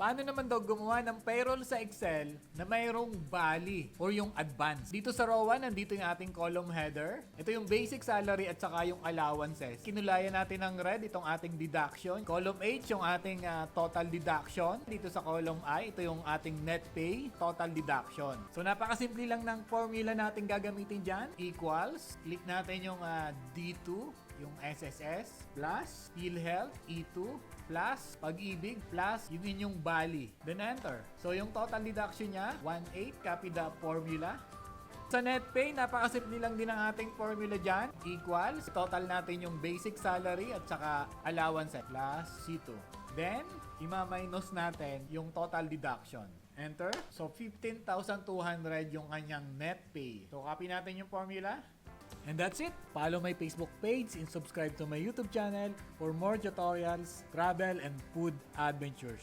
Paano naman daw gumawa ng payroll sa Excel na mayroong bali or yung advance? Dito sa row 1, nandito yung ating column header. Ito yung basic salary at saka yung allowances. Kinulayan natin ng red itong ating deduction. Column H yung ating total deduction. Dito sa column I, ito yung ating net pay, total deduction. So napakasimple lang ng formula natin gagamitin dyan. Equals, click natin yung D2, yung SSS, plus PhilHealth, E2, plus Pag-ibig, plus yung inyong bali. Then enter. So yung total deduction niya, 1.8, copy the formula. Sa net pay, napakasimple lang din ang ating formula dyan. Equals, total natin yung basic salary at saka allowance plus C2. Then, ima-minus natin yung total deduction. Enter. So, 15,200 yung kanyang net pay. So, copy natin yung formula. And that's it. Follow my Facebook page and subscribe to my YouTube channel for more tutorials, travel, and food adventures.